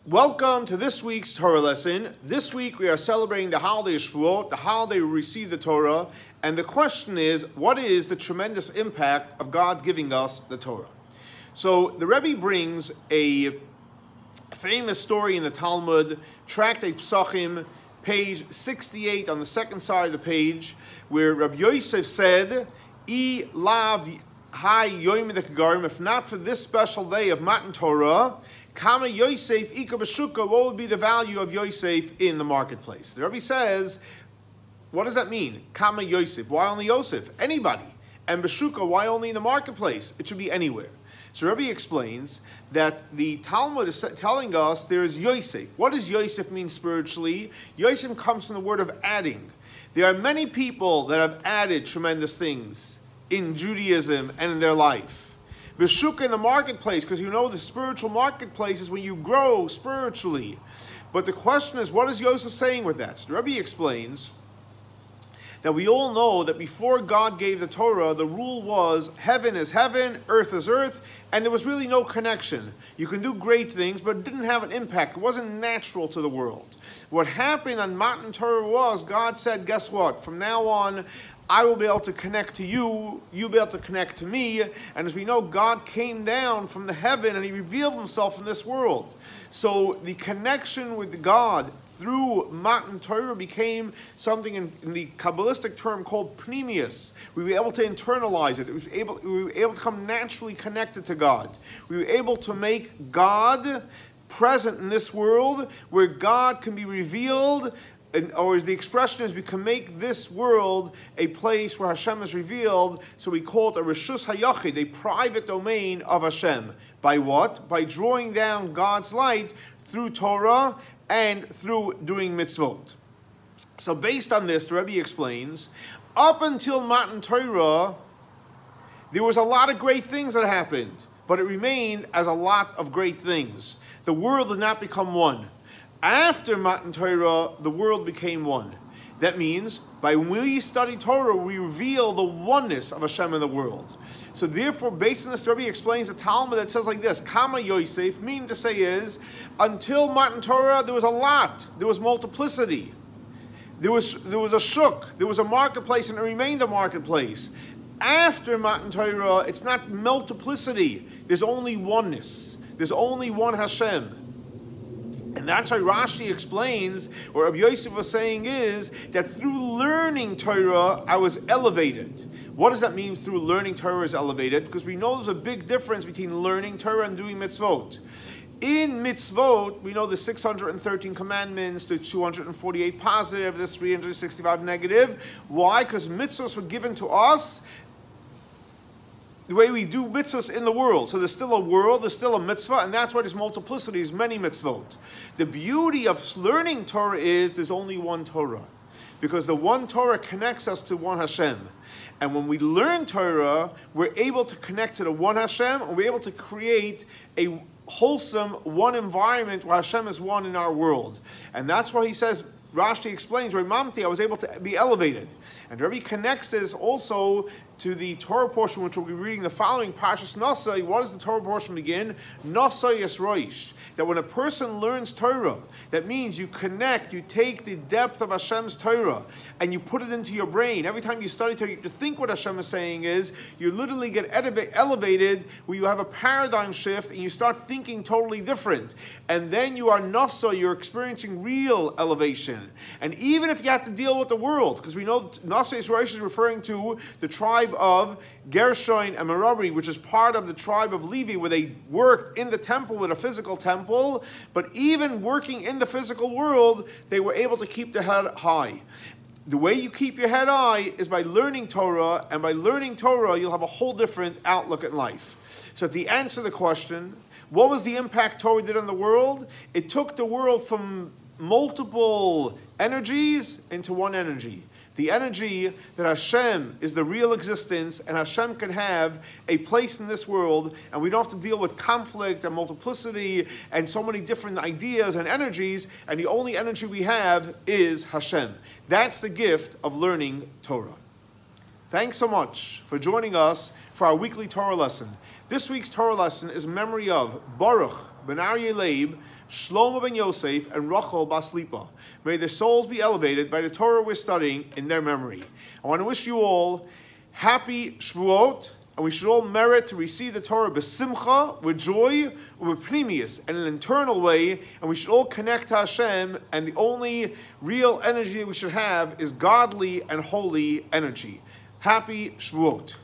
Welcome to this week's Torah lesson. This week we are celebrating the holiday of Shavuot, the holiday we receive the Torah, and the question is, what is the tremendous impact of God giving us the Torah? So the Rebbe brings a famous story in the Talmud, Tractate Psachim, page 68 on the second side of the page, where Rabbi Yosef said, "I lav hai yoim dekagarim," if not for this special day of Matan Torah, Kama Yosef Ika B'Shuka, what would be the value of Yosef in the marketplace? The Rebbe says, what does that mean? Kama Yosef, why only Yosef? Anybody. And B'Shuka, why only in the marketplace? It should be anywhere. So Rebbe explains that the Talmud is telling us there is Yosef. What does Yosef mean spiritually? Yosef comes from the word of adding. There are many people that have added tremendous things in Judaism and in their life. B'Shuka in the marketplace, because you know the spiritual marketplace is when you grow spiritually. But the question is, what is Yosef saying with that? So the Rebbe explains that we all know that before God gave the Torah, the rule was heaven is heaven, earth is earth, and there was really no connection. You can do great things, but it didn't have an impact. It wasn't natural to the world. What happened on Matan Torah was, God said, guess what? From now on, I will be able to connect to you, you'll be able to connect to me, and as we know, God came down from the heaven and He revealed Himself in this world. So the connection with God through Matan Torah became something in the Kabbalistic term called pnimius. We were able to internalize it. We were able to come naturally connected to God. We were able to make God present in this world where God can be revealed, or as the expression is, we can make this world a place where Hashem is revealed, so we call it a Reshus HaYachid, a private domain of Hashem. By what? By drawing down God's light through Torah and through doing mitzvot. So based on this, the Rebbe explains, up until Matan Torah, there was a lot of great things that happened, but it remained as a lot of great things. The world did not become one. After Matan Torah, the world became one. That means, when we study Torah, we reveal the oneness of Hashem in the world. So therefore, based on this, Rebbe explains the Talmud that says like this, Kama Yosef, meaning to say is, until Matan Torah, there was a lot. There was multiplicity. There was a shuk. There was a marketplace, and it remained a marketplace. After Matan Torah, it's not multiplicity. There's only oneness. There's only one Hashem. And that's why Rashi explains, what Rabbi Yosef was saying is, that through learning Torah, I was elevated. What does that mean, through learning Torah is elevated? Because we know there's a big difference between learning Torah and doing mitzvot. In mitzvot, we know the 613 commandments, the 248 positive, the 365 negative. Why? Because mitzvahs were given to us the way we do mitzvahs in the world. So there's still a world, there's still a mitzvah, and that's why there's multiplicity, there's many mitzvot. The beauty of learning Torah is there's only one Torah, because the one Torah connects us to one Hashem. And when we learn Torah, we're able to connect to the one Hashem, and we're able to create a wholesome one environment where Hashem is one in our world. And that's why he says, Rashi explains, I was able to be elevated. And Rebbe connects this also to the Torah portion, which we'll be reading the following, Parshas Nasa. What does the Torah portion begin? Nasa Yisroish. That when a person learns Torah, that means you connect, you take the depth of Hashem's Torah, and you put it into your brain. Every time you study Torah, you think what Hashem is saying is, you literally get elevated, where you have a paradigm shift, and you start thinking totally different. And then you are Nasa, you're experiencing real elevation. And even if you have to deal with the world, because we know Nasa Yisroish is referring to the tribe of Gershon and Merari, which is part of the tribe of Levi, where they worked in the temple with a physical temple, but even working in the physical world, they were able to keep their head high. The way you keep your head high is by learning Torah, and by learning Torah, you'll have a whole different outlook at life. So to answer the question, what was the impact Torah did on the world? It took the world from multiple energies into one energy. The energy that Hashem is the real existence, and Hashem can have a place in this world, and we don't have to deal with conflict and multiplicity and so many different ideas and energies, and the only energy we have is Hashem. That's the gift of learning Torah. Thanks so much for joining us for our weekly Torah lesson. This week's Torah lesson is in memory of Baruch ben Aryeh Leib, Shlomo ben Yosef, and Rachel bas Lipa. May their souls be elevated by the Torah we're studying in their memory. I want to wish you all happy Shavuot, and we should all merit to receive the Torah b'simcha, with joy, with pnimius, in an internal way, and we should all connect to Hashem, and the only real energy that we should have is godly and holy energy. Happy Shavuot.